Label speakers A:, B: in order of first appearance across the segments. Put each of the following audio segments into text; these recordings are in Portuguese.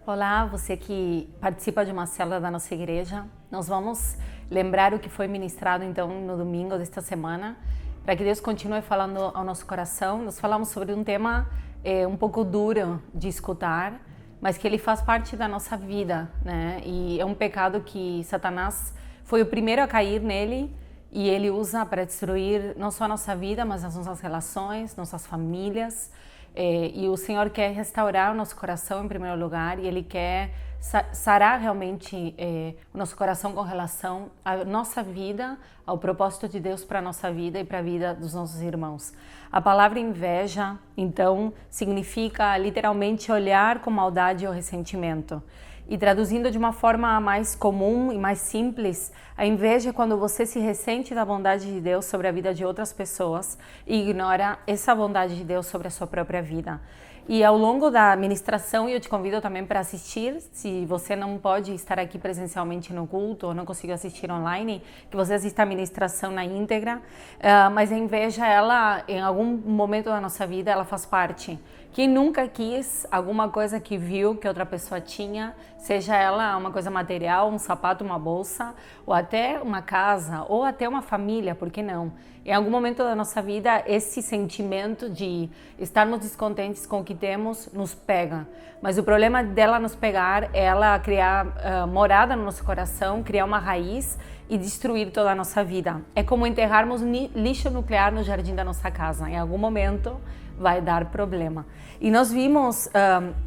A: Olá, você que participa de uma célula da nossa igreja. Nós vamos lembrar o que foi ministrado então no domingo desta semana, para que Deus continue falando ao nosso coração. Nós falamos sobre um tema um pouco duro de escutar, mas que ele faz parte da nossa vida, né? E é um pecado que Satanás foi o primeiro a cair nele e ele usa para destruir não só a nossa vida, mas as nossas relações, nossas famílias. E o Senhor quer restaurar o nosso coração em primeiro lugar e Ele quer sarar realmente o nosso coração com relação à nossa vida, ao propósito de Deus para a nossa vida e para a vida dos nossos irmãos. A palavra inveja, então, significa literalmente olhar com maldade ou ressentimento. E traduzindo de uma forma mais comum e mais simples, a inveja é quando você se ressente da bondade de Deus sobre a vida de outras pessoas e ignora essa bondade de Deus sobre a sua própria vida. E ao longo da ministração, eu te convido também para assistir, se você não pode estar aqui presencialmente no culto ou não conseguiu assistir online, que você assista a ministração na íntegra, mas a inveja, ela, em algum momento da nossa vida, ela faz parte. Quem nunca quis alguma coisa que viu que outra pessoa tinha, seja ela uma coisa material, um sapato, uma bolsa, ou até uma casa, ou até uma família, por que não? Em algum momento da nossa vida, esse sentimento de estarmos descontentes com o que temos nos pega. Mas o problema dela nos pegar é ela criar morada no nosso coração, criar uma raiz e destruir toda a nossa vida. É como enterrarmos lixo nuclear no jardim da nossa casa. Em algum momento vai dar problema. E nós vimos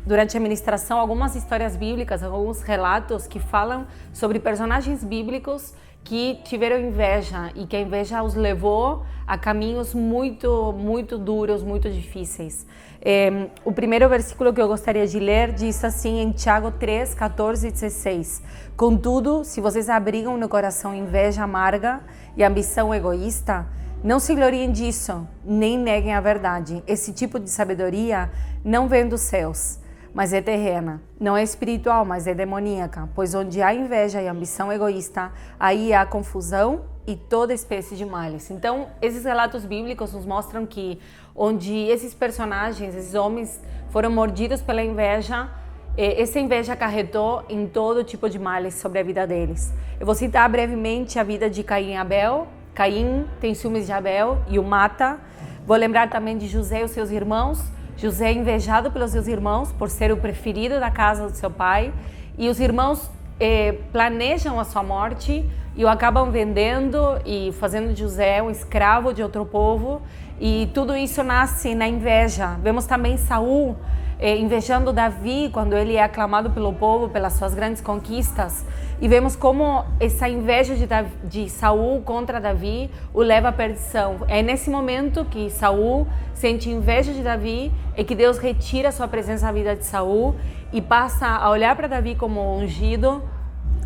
A: durante a ministração algumas histórias bíblicas, alguns relatos que falam sobre personagens bíblicos que tiveram inveja e que a inveja os levou a caminhos muito duros, muito difíceis. O primeiro versículo que eu gostaria de ler diz assim em Tiago 3, 14 e 16: Contudo, se vocês abrigam no coração inveja amarga e ambição egoísta, não se gloriem disso, nem neguem a verdade. Esse tipo de sabedoria não vem dos céus, mas é terrena. Não é espiritual, mas é demoníaca. Pois onde há inveja e ambição egoísta, aí há confusão e toda espécie de males. Então, esses relatos bíblicos nos mostram que onde esses personagens, esses homens, foram mordidos pela inveja, essa inveja acarretou em todo tipo de males sobre a vida deles. Eu vou citar brevemente a vida de Caim e Abel. Caim tem ciúmes de Abel e o mata. Vou lembrar também de José e os seus irmãos. José é invejado pelos seus irmãos por ser o preferido da casa do seu pai. E os irmãos planejam a sua morte e o acabam vendendo e fazendo de José um escravo de outro povo. E tudo isso nasce na inveja. Vemos também Saul invejando Davi quando ele é aclamado pelo povo pelas suas grandes conquistas. E vemos como essa inveja de Saul contra Davi o leva à perdição. É nesse momento que Saul sente inveja de Davi e que Deus retira a sua presença na vida de Saul e passa a olhar para Davi como ungido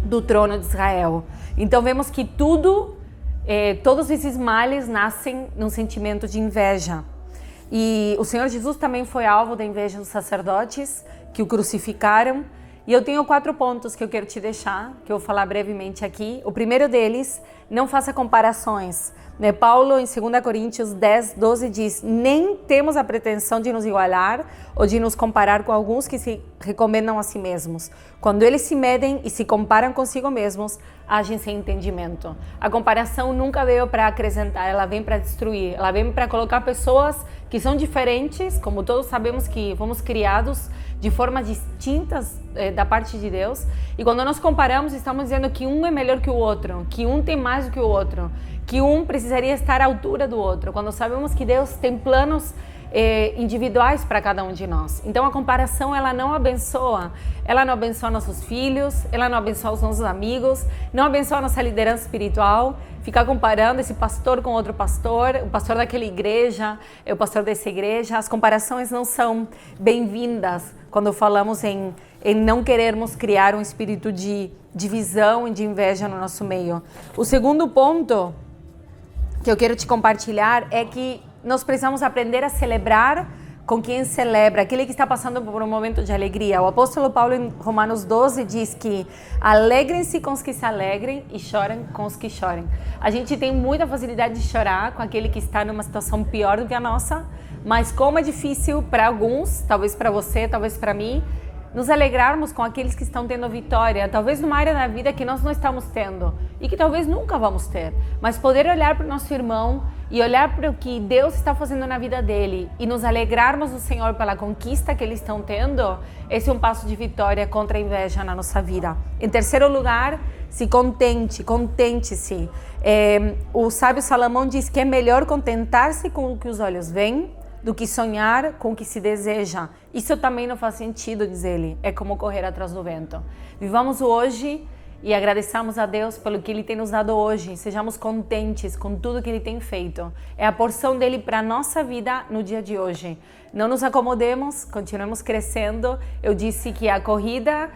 A: do trono de Israel. Então vemos que todos esses males nascem num sentimento de inveja. E o Senhor Jesus também foi alvo da inveja dos sacerdotes que o crucificaram. E eu tenho 4 pontos que eu quero te deixar, que eu vou falar brevemente aqui. O primeiro deles, não faça comparações. Paulo, em 2 Coríntios 10, 12, diz: nem temos a pretensão de nos igualar ou de nos comparar com alguns que se recomendam a si mesmos. Quando eles se medem e se comparam consigo mesmos, agem sem entendimento. A comparação nunca veio para acrescentar, ela vem para destruir. Ela vem para colocar pessoas que são diferentes, como todos sabemos que fomos criados de formas distintas da parte de Deus. E quando nós comparamos, estamos dizendo que um é melhor que o outro, que um tem mais do que o outro, que um precisaria estar à altura do outro, quando sabemos que Deus tem planos individuais para cada um de nós. Então a comparação, ela não abençoa nossos filhos, ela não abençoa os nossos amigos, não abençoa a nossa liderança espiritual. Ficar comparando esse pastor com outro pastor, o pastor daquela igreja, o pastor dessa igreja, as comparações não são bem-vindas quando falamos em não querermos criar um espírito de divisão e de inveja no nosso meio. O segundo ponto que eu quero te compartilhar é que nós precisamos aprender a celebrar com quem celebra, aquele que está passando por um momento de alegria. O apóstolo Paulo, em Romanos 12, diz que alegrem-se com os que se alegrem e chorem com os que chorem. A gente tem muita facilidade de chorar com aquele que está numa situação pior do que a nossa, mas como é difícil para alguns, talvez para você, talvez para mim, nos alegrarmos com aqueles que estão tendo vitória, talvez numa área da vida que nós não estamos tendo e que talvez nunca vamos ter, mas poder olhar para o nosso irmão e olhar para o que Deus está fazendo na vida dele e nos alegrarmos no Senhor pela conquista que eles estão tendo, esse é um passo de vitória contra a inveja na nossa vida. Em terceiro lugar, se contente-se. O sábio Salomão diz que é melhor contentar-se com o que os olhos veem do que sonhar com o que se deseja. Isso também não faz sentido, diz ele. É como correr atrás do vento. Vivamos o hoje e agradeçamos a Deus pelo que Ele tem nos dado hoje. Sejamos contentes com tudo que Ele tem feito. É a porção dele para a nossa vida no dia de hoje. Não nos acomodemos, continuemos crescendo. Eu disse que a corrida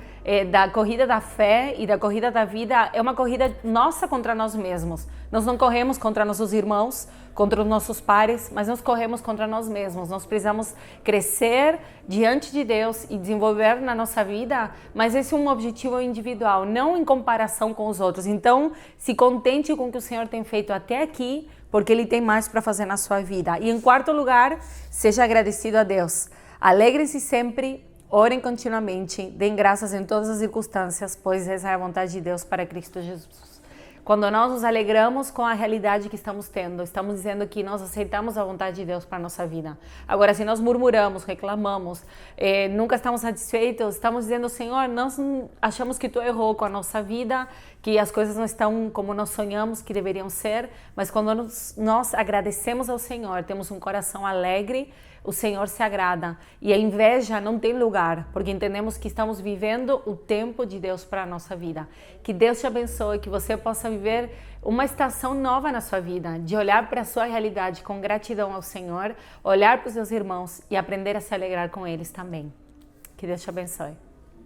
A: da fé e da corrida da vida é uma corrida nossa contra nós mesmos. Nós não corremos contra nossos irmãos, contra os nossos pares, mas nós corremos contra nós mesmos. Nós precisamos crescer diante de Deus e desenvolver na nossa vida, mas esse é um objetivo individual, não em comparação com os outros. Então, se contente com o que o Senhor tem feito até aqui, porque Ele tem mais para fazer na sua vida. E em quarto lugar, seja agradecido a Deus. Alegre-se sempre, orem continuamente, deem graças em todas as circunstâncias, pois essa é a vontade de Deus para Cristo Jesus. Quando nós nos alegramos com a realidade que estamos tendo, estamos dizendo que nós aceitamos a vontade de Deus para a nossa vida. Agora, se nós murmuramos, reclamamos, nunca estamos satisfeitos, estamos dizendo, Senhor, nós achamos que Tu errou com a nossa vida, que as coisas não estão como nós sonhamos que deveriam ser, mas quando nós agradecemos ao Senhor, temos um coração alegre, o Senhor se agrada. E a inveja não tem lugar, porque entendemos que estamos vivendo o tempo de Deus para a nossa vida. Que Deus te abençoe, que você possa viver uma estação nova na sua vida, de olhar para a sua realidade com gratidão ao Senhor, olhar para os seus irmãos e aprender a se alegrar com eles também. Que Deus te abençoe.